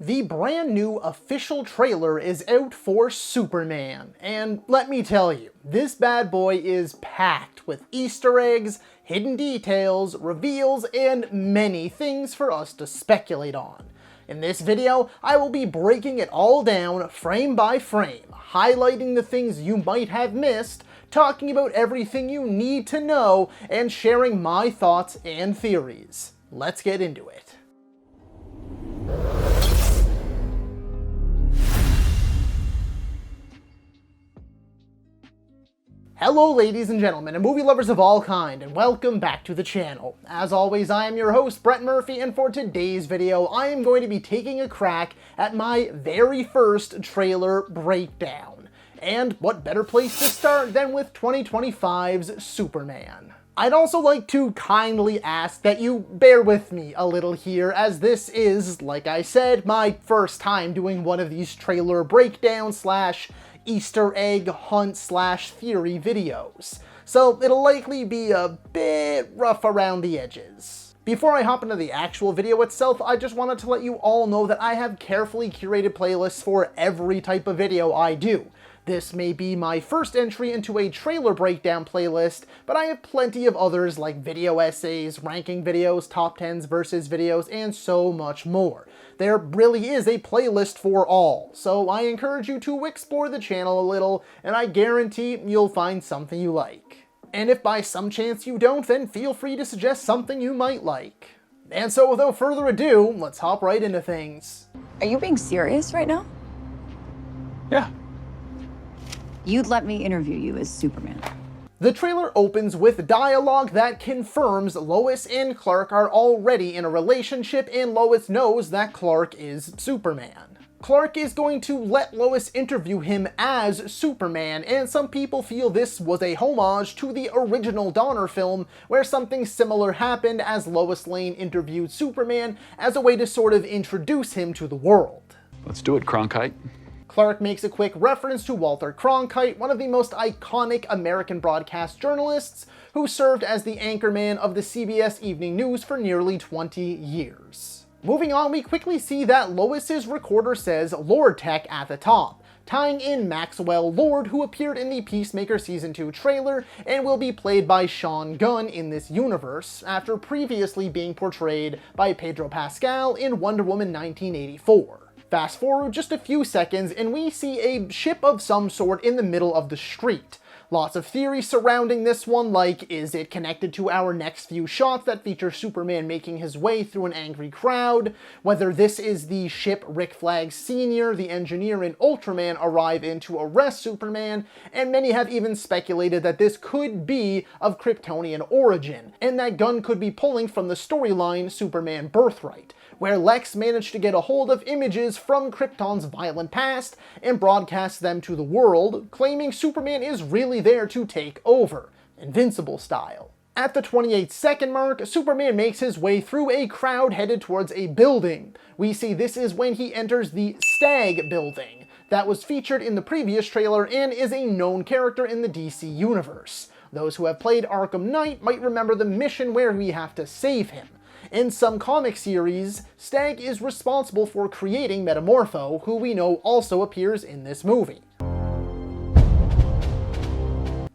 The brand new official trailer is out for Superman, and let me tell you, this bad boy is packed with Easter eggs, hidden details, reveals, and many things for us to speculate on. In this video, I will be breaking it all down frame by frame, highlighting the things you might have missed, talking about everything you need to know, and sharing my thoughts and theories. Let's get into it. Hello ladies and gentlemen, and movie lovers of all kind, and welcome back to the channel. As always, I am your host, Brett Murphy, and for today's video, I am going to be taking a crack at my very first trailer breakdown. And what better place to start than with 2025's Superman. I'd also like to kindly ask that you bear with me a little here, as this is, like I said, my first time doing one of these trailer breakdown slash Easter egg hunt slash theory videos, so it'll likely be a bit rough around the edges. Before I hop into the actual video itself, I just wanted to let you all know that I have carefully curated playlists for every type of video I do. This may be my first entry into a trailer breakdown playlist, but I have plenty of others like video essays, ranking videos, top 10s versus videos, and so much more. There really is a playlist for all, so I encourage you to explore the channel a little, and I guarantee you'll find something you like. And if by some chance you don't, then feel free to suggest something you might like. And so without further ado, let's hop right into things. Are you being serious right now? Yeah. You'd let me interview you as Superman. The trailer opens with dialogue that confirms Lois and Clark are already in a relationship, and Lois knows that Clark is Superman. Clark is going to let Lois interview him as Superman, and some people feel this was a homage to the original Donner film, where something similar happened as Lois Lane interviewed Superman as a way to sort of introduce him to the world. Let's do it, Cronkite. Clark makes a quick reference to Walter Cronkite, one of the most iconic American broadcast journalists who served as the anchorman of the CBS Evening News for nearly 20 years. Moving on, we quickly see that Lois's recorder says Lord Tech at the top, tying in Maxwell Lord, who appeared in the Peacemaker Season 2 trailer and will be played by Sean Gunn in this universe, after previously being portrayed by Pedro Pascal in Wonder Woman 1984. Fast forward just a few seconds and we see a ship of some sort in the middle of the street. Lots of theories surrounding this one, like, is it connected to our next few shots that feature Superman making his way through an angry crowd? Whether this is the ship Rick Flag Sr., the Engineer, and Ultraman arrive in to arrest Superman, and many have even speculated that this could be of Kryptonian origin, and that Gunn could be pulling from the storyline Superman Birthright, where Lex managed to get a hold of images from Krypton's violent past and broadcast them to the world, claiming Superman is really there to take over, Invincible style. At the 28-second mark, Superman makes his way through a crowd headed towards a building. We see this is when he enters the Stagg building that was featured in the previous trailer and is a known character in the DC universe. Those who have played Arkham Knight might remember the mission where we have to save him. In some comic series, Stagg is responsible for creating Metamorpho, who we know also appears in this movie.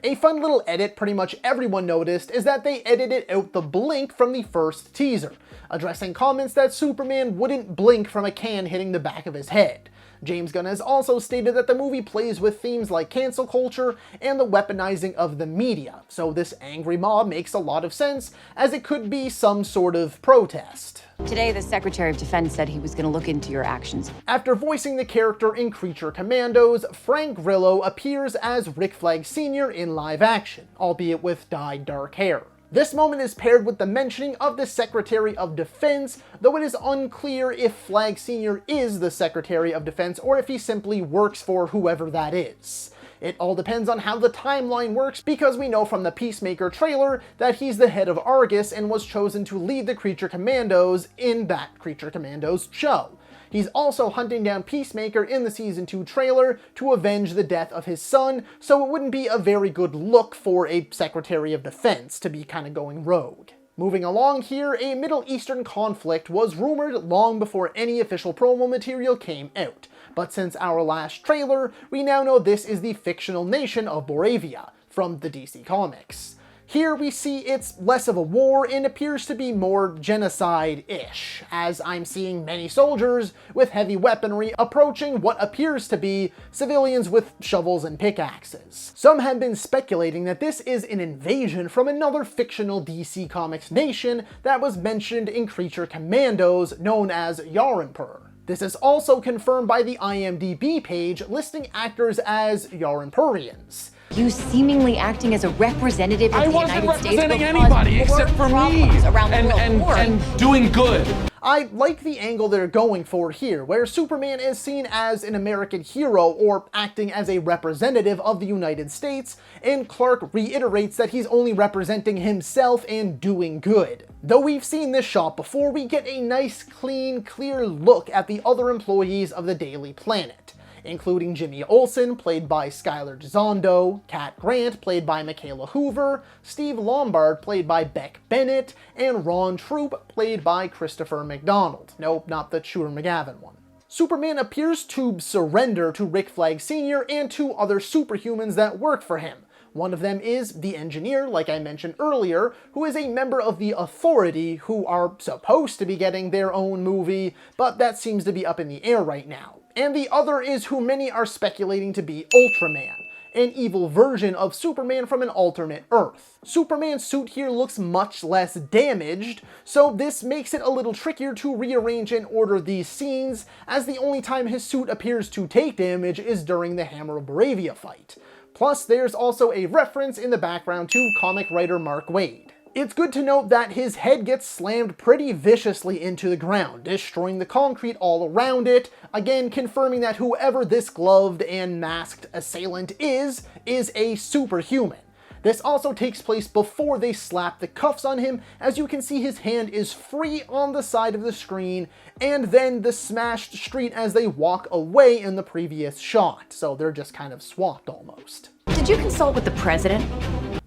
A fun little edit pretty much everyone noticed is that they edited out the blink from the first teaser, addressing comments that Superman wouldn't blink from a can hitting the back of his head. James Gunn has also stated that the movie plays with themes like cancel culture and the weaponizing of the media, so this angry mob makes a lot of sense, as it could be some sort of protest. Today, the Secretary of Defense said he was going to look into your actions. After voicing the character in Creature Commandos, Frank Grillo appears as Rick Flag Sr. in live action, albeit with dyed dark hair. This moment is paired with the mentioning of the Secretary of Defense, though it is unclear if Flag Sr. is the Secretary of Defense or if he simply works for whoever that is. It all depends on how the timeline works, because we know from the Peacemaker trailer that he's the head of Argus and was chosen to lead the Creature Commandos in that Creature Commandos show. He's also hunting down Peacemaker in the Season 2 trailer to avenge the death of his son, so it wouldn't be a very good look for a Secretary of Defense to be kind of going rogue. Moving along here, a Middle Eastern conflict was rumored long before any official promo material came out, but since our last trailer, we now know this is the fictional nation of Boravia, from the DC Comics. Here we see it's less of a war and appears to be more genocide-ish, as I'm seeing many soldiers with heavy weaponry approaching what appears to be civilians with shovels and pickaxes. Some have been speculating that this is an invasion from another fictional DC Comics nation that was mentioned in Creature Commandos known as Yarenpur. This is also confirmed by the IMDb page listing actors as Yarenpurians. You seemingly acting as a representative of the United States. I wasn't representing anybody except for me and doing good. I like the angle they're going for here, where Superman is seen as an American hero or acting as a representative of the United States, and Clark reiterates that he's only representing himself and doing good. Though we've seen this shot before, we get a nice, clean, clear look at the other employees of the Daily Planet, including Jimmy Olsen, played by Skylar Gisondo, Kat Grant, played by Michaela Hoover, Steve Lombard, played by Beck Bennett, and Ron Troop, played by Christopher McDonald. Nope, not the Shure McGavin one. Superman appears to surrender to Rick Flag Sr. and two other superhumans that work for him. One of them is the Engineer, like I mentioned earlier, who is a member of the Authority, who are supposed to be getting their own movie, but that seems to be up in the air right now. And the other is who many are speculating to be Ultraman, an evil version of Superman from an alternate Earth. Superman's suit here looks much less damaged, so this makes it a little trickier to rearrange and order these scenes, as the only time his suit appears to take damage is during the Hammer of Boravia fight. Plus, there's also a reference in the background to comic writer Mark Waid. It's good to note that his head gets slammed pretty viciously into the ground, destroying the concrete all around it, again confirming that whoever this gloved and masked assailant is a superhuman. This also takes place before they slap the cuffs on him, as you can see his hand is free on the side of the screen, and then the smashed street as they walk away in the previous shot, so they're just kind of swapped almost. Did you consult with the president?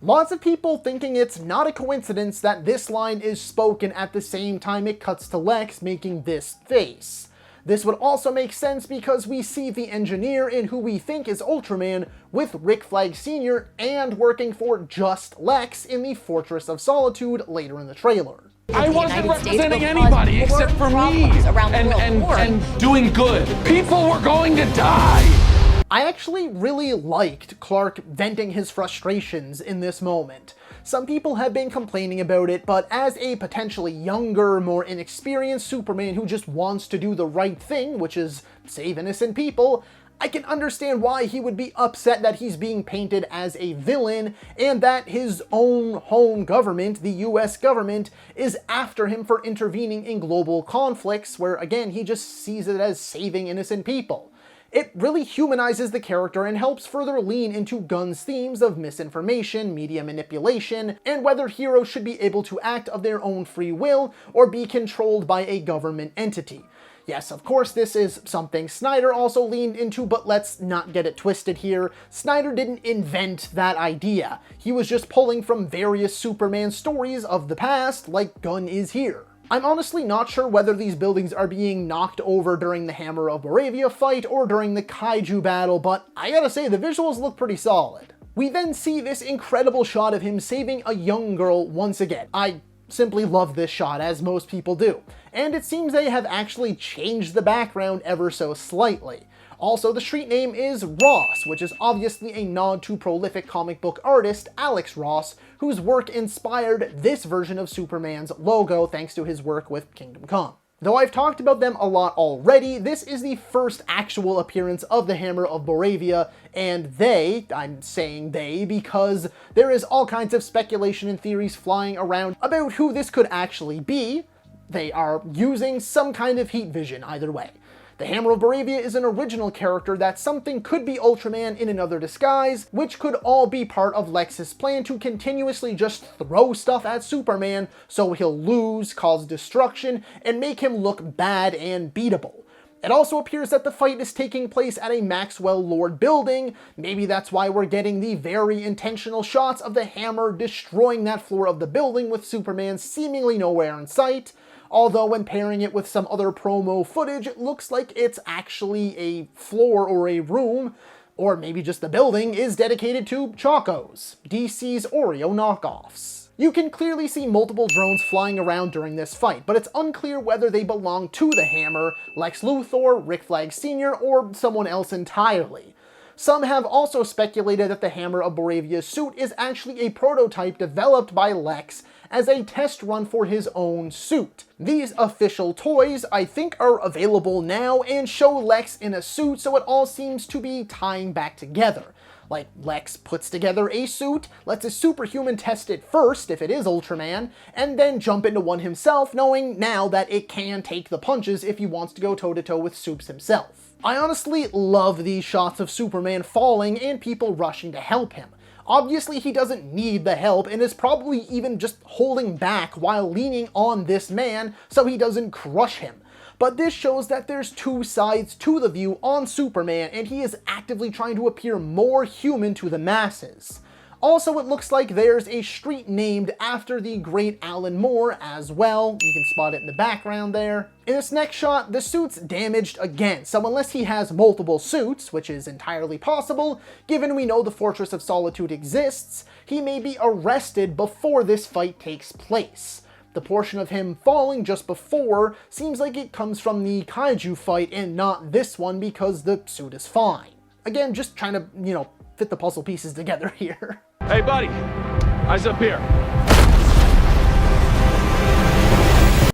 Lots of people thinking it's not a coincidence that this line is spoken at the same time it cuts to Lex making this face. This would also make sense because we see the Engineer in who we think is Ultraman with Rick Flag Sr. and working for just Lex in the Fortress of Solitude later in the trailer. I wasn't representing anybody except for me and doing good. People were going to die. I actually really liked Clark venting his frustrations in this moment. Some people have been complaining about it, but as a potentially younger, more inexperienced Superman who just wants to do the right thing, which is save innocent people, I can understand why he would be upset that he's being painted as a villain and that his own home government, the US government, is after him for intervening in global conflicts where, again, he just sees it as saving innocent people. It really humanizes the character and helps further lean into Gunn's themes of misinformation, media manipulation, and whether heroes should be able to act of their own free will or be controlled by a government entity. Yes, of course, this is something Snyder also leaned into, but let's not get it twisted here. Snyder didn't invent that idea. He was just pulling from various Superman stories of the past, like Gunn is here. I'm honestly not sure whether these buildings are being knocked over during the Hammer of Boravia fight or during the Kaiju battle, but I gotta say, the visuals look pretty solid. We then see this incredible shot of him saving a young girl once again. I simply love this shot, as most people do. And it seems they have actually changed the background ever so slightly. Also, the street name is Ross, which is obviously a nod to prolific comic book artist Alex Ross, whose work inspired this version of Superman's logo thanks to his work with Kingdom Come. Though I've talked about them a lot already, this is the first actual appearance of the Hammer of Boravia, and I'm saying they because there is all kinds of speculation and theories flying around about who this could actually be. They are using some kind of heat vision either way. The Hammer of Boravia is an original character that something could be Ultraman in another disguise, which could all be part of Lex's plan to continuously just throw stuff at Superman so he'll lose, cause destruction, and make him look bad and beatable. It also appears that the fight is taking place at a Maxwell Lord building. Maybe that's why we're getting the very intentional shots of the hammer destroying that floor of the building with Superman seemingly nowhere in sight. Although when pairing it with some other promo footage, it looks like it's actually a floor or a room, or maybe just the building, is dedicated to Chocos, DC's Oreo knockoffs. You can clearly see multiple drones flying around during this fight, but it's unclear whether they belong to the Hammer, Lex Luthor, Rick Flag Sr., or someone else entirely. Some have also speculated that the Hammer of Boravia's suit is actually a prototype developed by Lex as a test run for his own suit. These official toys, I think, are available now and show Lex in a suit, so it all seems to be tying back together. Like, Lex puts together a suit, lets a superhuman test it first, if it is Ultraman, and then jump into one himself, knowing now that it can take the punches if he wants to go toe-to-toe with Supes himself. I honestly love these shots of Superman falling and people rushing to help him. Obviously, he doesn't need the help and is probably even just holding back while leaning on this man so he doesn't crush him. But this shows that there's two sides to the view on Superman, and he is actively trying to appear more human to the masses. Also, it looks like there's a street named after the great Alan Moore as well. You can spot it in the background there. In this next shot, the suit's damaged again, so unless he has multiple suits, which is entirely possible, given we know the Fortress of Solitude exists, he may be arrested before this fight takes place. The portion of him falling just before seems like it comes from the kaiju fight and not this one because the suit is fine. Again, just trying to, fit the puzzle pieces together here. Hey, buddy, eyes up here.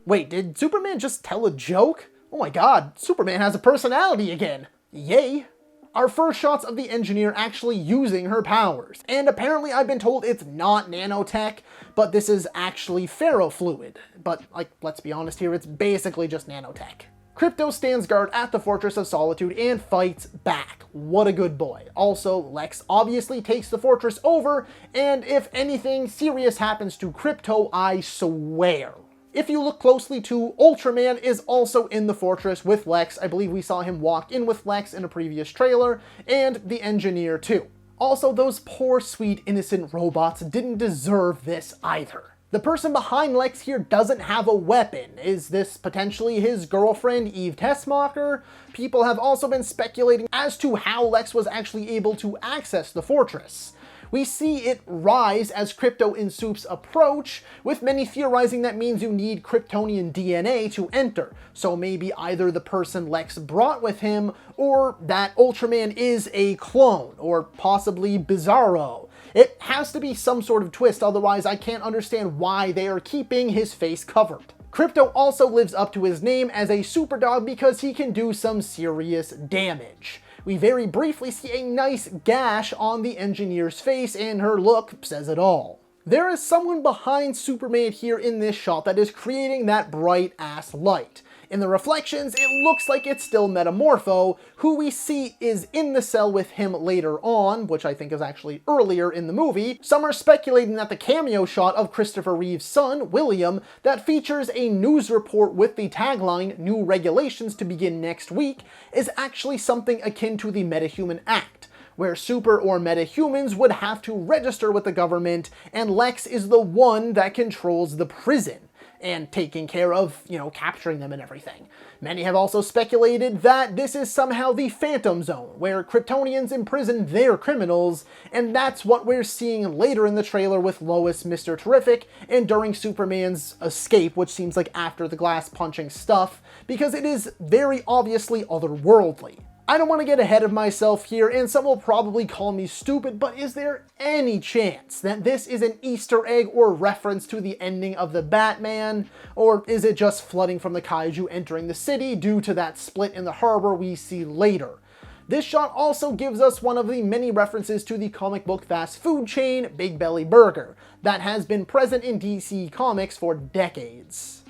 Wait, did Superman just tell a joke? Oh my god, Superman has a personality again. Yay. Our first shots of the Engineer actually using her powers, and apparently I've been told it's not nanotech, but this is actually ferrofluid. But, let's be honest here, it's basically just nanotech. Krypto stands guard at the Fortress of Solitude and fights back. What a good boy. Also, Lex obviously takes the fortress over, and if anything serious happens to Krypto, I swear. If you look closely too, Ultraman is also in the fortress with Lex. I believe we saw him walk in with Lex in a previous trailer, and the Engineer too. Also, those poor, sweet, innocent robots didn't deserve this either. The person behind Lex here doesn't have a weapon. Is this potentially his girlfriend, Eve Tessmacher? People have also been speculating as to how Lex was actually able to access the fortress. We see it rise as Krypto and Supes approach, with many theorizing that means you need Kryptonian DNA to enter. So maybe either the person Lex brought with him, or that Ultraman is a clone, or possibly Bizarro. It has to be some sort of twist, otherwise I can't understand why they are keeping his face covered. Krypto also lives up to his name as a super dog because he can do some serious damage. We very briefly see a nice gash on the Engineer's face, and her look says it all. There is someone behind Superman here in this shot that is creating that bright ass light. In the reflections, it looks like it's still Metamorpho, who we see is in the cell with him later on, which I think is actually earlier in the movie. Some are speculating that the cameo shot of Christopher Reeve's son, William, that features a news report with the tagline, "New regulations to begin next week," is actually something akin to the Metahuman Act, where super or metahumans would have to register with the government, and Lex is the one that controls the prison and taking care of, capturing them and everything. Many have also speculated that this is somehow the Phantom Zone, where Kryptonians imprison their criminals, and that's what we're seeing later in the trailer with Lois, Mr. Terrific, and during Superman's escape, which seems like after the glass punching stuff, because it is very obviously otherworldly. I don't want to get ahead of myself here, and some will probably call me stupid, but is there any chance that this is an Easter egg or reference to the ending of the Batman? Or is it just flooding from the kaiju entering the city due to that split in the harbor we see later? This shot also gives us one of the many references to the comic book fast food chain Big Belly Burger that has been present in DC Comics for decades.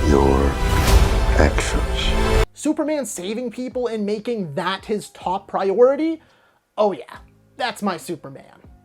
Your actions. Superman saving people and making that his top priority? Oh yeah, that's my Superman.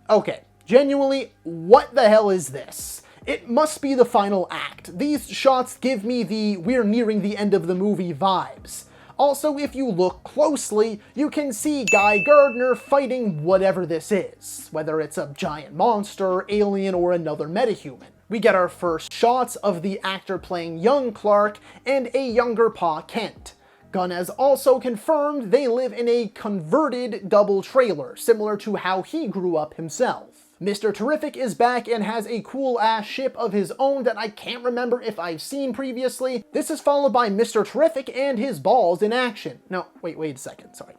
Okay, genuinely, what the hell is this? It must be the final act. These shots give me the "we're nearing the end of the movie" vibes. Also, if you look closely, you can see Guy Gardner fighting whatever this is, whether it's a giant monster, alien, or another metahuman. We get our first shots of the actor playing young Clark and a younger Pa Kent. Gunn has also confirmed they live in a converted double trailer, similar to how he grew up himself. Mr. Terrific is back and has a cool-ass ship of his own that I can't remember if I've seen previously. This is followed by Mr. Terrific and his balls in action. No, wait a second, sorry.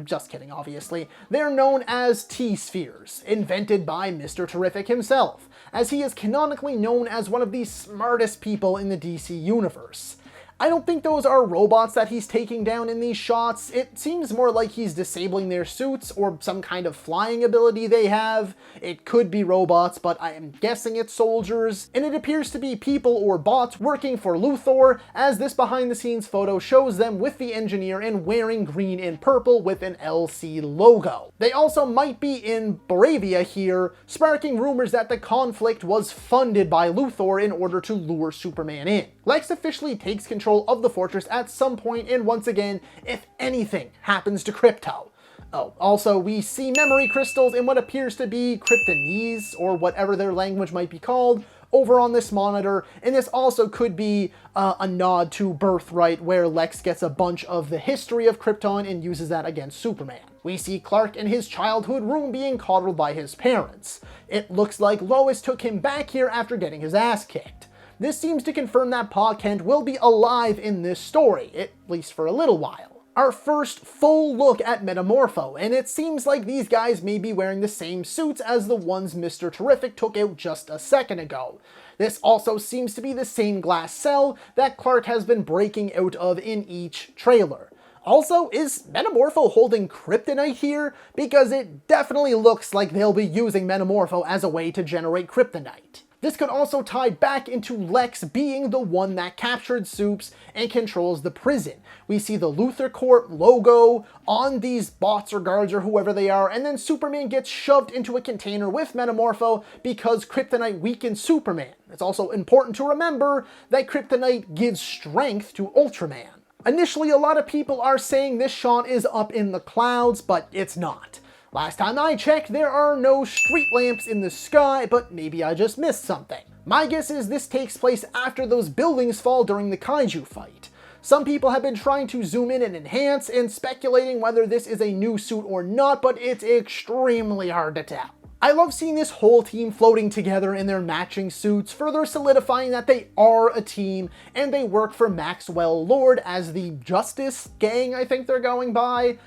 Just kidding, obviously. They're known as T-Spheres, invented by Mr. Terrific himself, as he is canonically known as one of the smartest people in the DC universe. I don't think those are robots that he's taking down in these shots. It seems more like he's disabling their suits or some kind of flying ability they have. It could be robots, but I am guessing it's soldiers. And it appears to be people or bots working for Luthor, as this behind the scenes photo shows them with the engineer and wearing green and purple with an LC logo. They also might be in Boravia here, sparking rumors that the conflict was funded by Luthor in order to lure Superman in. Lex officially takes control of the fortress at some point, and once again, if anything happens to Krypto. Oh, also, we see memory crystals in what appears to be Kryptonese, or whatever their language might be called, over on this monitor, and this also could be a nod to Birthright, where Lex gets a bunch of the history of Krypton and uses that against Superman. We see Clark in his childhood room being coddled by his parents. It looks like Lois took him back here after getting his ass kicked. This seems to confirm that Pa Kent will be alive in this story, at least for a little while. Our first full look at Metamorpho, and it seems like these guys may be wearing the same suits as the ones Mr. Terrific took out just a second ago. This also seems to be the same glass cell that Clark has been breaking out of in each trailer. Also, is Metamorpho holding Kryptonite here? Because it definitely looks like they'll be using Metamorpho as a way to generate Kryptonite. This could also tie back into Lex being the one that captured Supes and controls the prison. We see the Luthor Corp logo on these bots or guards or whoever they are, and then Superman gets shoved into a container with Metamorpho because Kryptonite weakens Superman. It's also important to remember that Kryptonite gives strength to Ultraman. Initially, a lot of people are saying this shot is up in the clouds, but it's not. Last time I checked, there are no street lamps in the sky, but maybe I just missed something. My guess is this takes place after those buildings fall during the kaiju fight. Some people have been trying to zoom in and enhance and speculating whether this is a new suit or not, but it's extremely hard to tell. I love seeing this whole team floating together in their matching suits, further solidifying that they are a team and they work for Maxwell Lord as the Justice Gang, I think they're going by.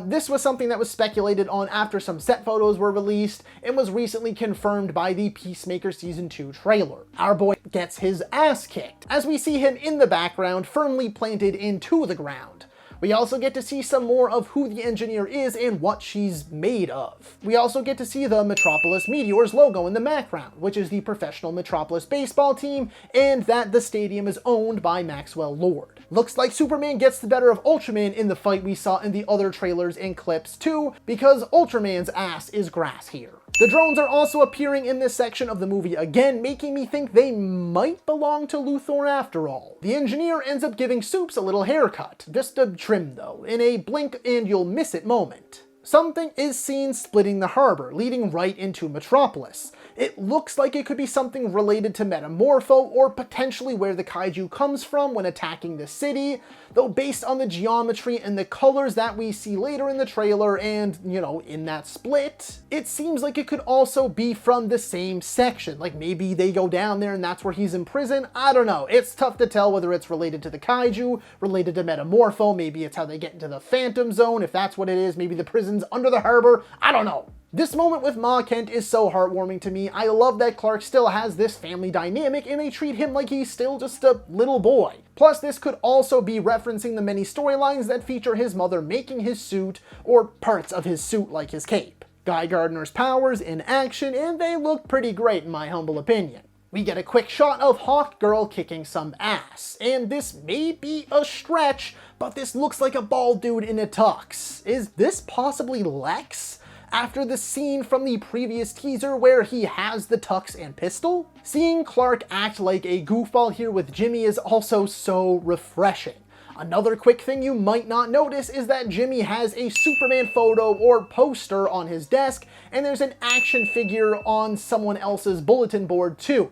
This was something that was speculated on after some set photos were released and was recently confirmed by the Peacemaker Season 2 trailer. Our boy gets his ass kicked, as we see him in the background firmly planted into the ground. We also get to see some more of who the engineer is and what she's made of. We also get to see the Metropolis Meteors logo in the background, which is the professional Metropolis baseball team, and that the stadium is owned by Maxwell Lord. Looks like Superman gets the better of Ultraman in the fight we saw in the other trailers and clips too, because Ultraman's ass is grass here. The drones are also appearing in this section of the movie again, making me think they might belong to Luthor after all. The engineer ends up giving Supes a little haircut, just a trim though, in a blink and you'll miss it moment. Something is seen splitting the harbor, leading right into Metropolis. It looks like it could be something related to Metamorpho, or potentially where the kaiju comes from when attacking the city, though based on the geometry and the colors that we see later in the trailer and, you know, in that split, it seems like it could also be from the same section. Like maybe they go down there and that's where he's in prison. I don't know. It's tough to tell whether it's related to the kaiju, related to Metamorpho, maybe it's how they get into the Phantom Zone, if that's what it is, maybe the prison's under the harbor. I don't know. This moment with Ma Kent is so heartwarming to me. I love that Clark still has this family dynamic and they treat him like he's still just a little boy. Plus, this could also be referencing the many storylines that feature his mother making his suit, or parts of his suit like his cape. Guy Gardner's powers in action, and they look pretty great in my humble opinion. We get a quick shot of Hawkgirl kicking some ass, and this may be a stretch, but this looks like a bald dude in a tux. Is this possibly Lex? After the scene from the previous teaser where he has the tux and pistol? Seeing Clark act like a goofball here with Jimmy is also so refreshing. Another quick thing you might not notice is that Jimmy has a Superman photo or poster on his desk, and there's an action figure on someone else's bulletin board too.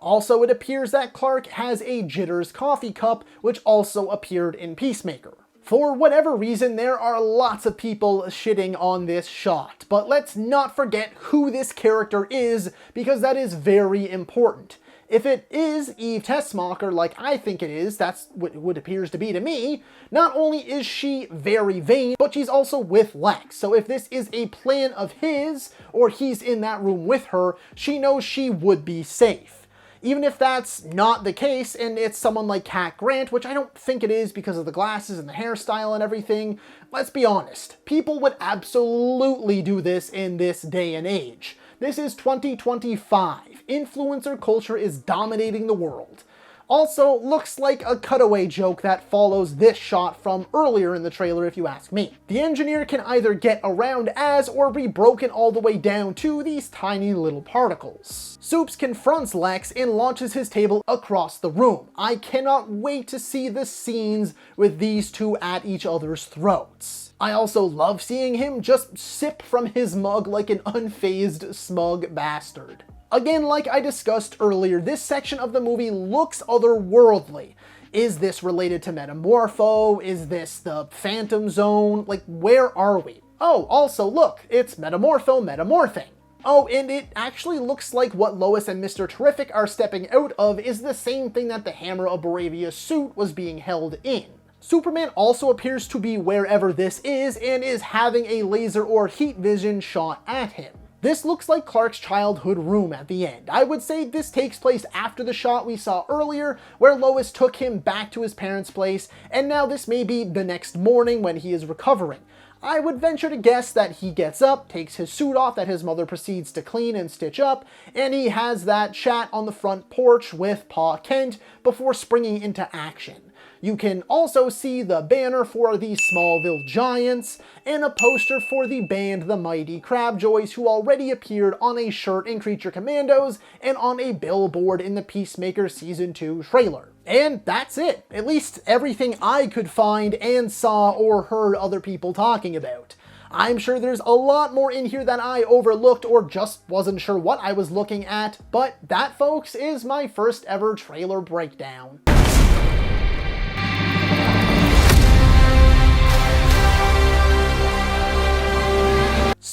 Also, it appears that Clark has a Jitters coffee cup, which also appeared in Peacemaker. For whatever reason, there are lots of people shitting on this shot, but let's not forget who this character is, because that is very important. If it is Eve Tessmacher, like I think it is, that's what it appears to be to me, not only is she very vain, but she's also with Lex. So if this is a plan of his, or he's in that room with her, she knows she would be safe. Even if that's not the case, and it's someone like Cat Grant, which I don't think it is because of the glasses and the hairstyle and everything, let's be honest, people would absolutely do this in this day and age. This is 2025. Influencer culture is dominating the world. Also, looks like a cutaway joke that follows this shot from earlier in the trailer if you ask me. The engineer can either get around as or be broken all the way down to these tiny little particles. Supes confronts Lex and launches his table across the room. I cannot wait to see the scenes with these two at each other's throats. I also love seeing him just sip from his mug like an unfazed, smug bastard. Again, like I discussed earlier, this section of the movie looks otherworldly. Is this related to Metamorpho? Is this the Phantom Zone? Like, where are we? Oh, also look, it's Metamorpho metamorphing. Oh, and it actually looks like what Lois and Mr. Terrific are stepping out of is the same thing that the Hammer of Boravia suit was being held in. Superman also appears to be wherever this is and is having a laser or heat vision shot at him. This looks like Clark's childhood room at the end. I would say this takes place after the shot we saw earlier, where Lois took him back to his parents' place, and now this may be the next morning when he is recovering. I would venture to guess that he gets up, takes his suit off that his mother proceeds to clean and stitch up, and he has that chat on the front porch with Pa Kent before springing into action. You can also see the banner for the Smallville Giants, and a poster for the band The Mighty Crabjoys, who already appeared on a shirt in Creature Commandos and on a billboard in the Peacemaker Season 2 trailer. And that's it. At least everything I could find and saw or heard other people talking about. I'm sure there's a lot more in here that I overlooked or just wasn't sure what I was looking at, but that, folks, is my first ever trailer breakdown.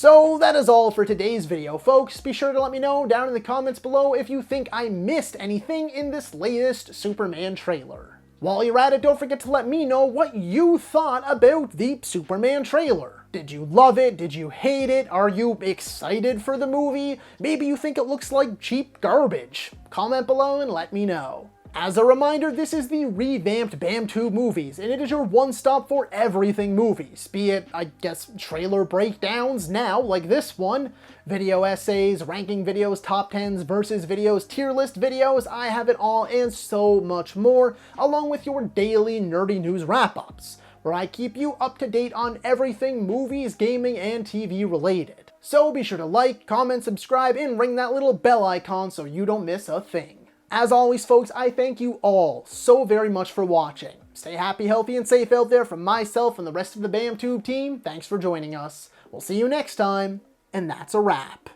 So that is all for today's video, folks. Be sure to let me know down in the comments below if you think I missed anything in this latest Superman trailer. While you're at it, don't forget to let me know what you thought about the Superman trailer. Did you love it? Did you hate it? Are you excited for the movie? Maybe you think it looks like cheap garbage. Comment below and let me know. As a reminder, this is the revamped BAMTube Movies, and it is your one-stop for everything movies, be it, I guess, trailer breakdowns now, like this one, video essays, ranking videos, top 10s, versus videos, tier list videos, I have it all, and so much more, along with your daily nerdy news wrap-ups, where I keep you up to date on everything movies, gaming, and TV related. So be sure to like, comment, subscribe, and ring that little bell icon so you don't miss a thing. As always, folks, I thank you all so very much for watching. Stay happy, healthy, and safe out there from myself and the rest of the BAMTube team. Thanks for joining us. We'll see you next time, and that's a wrap.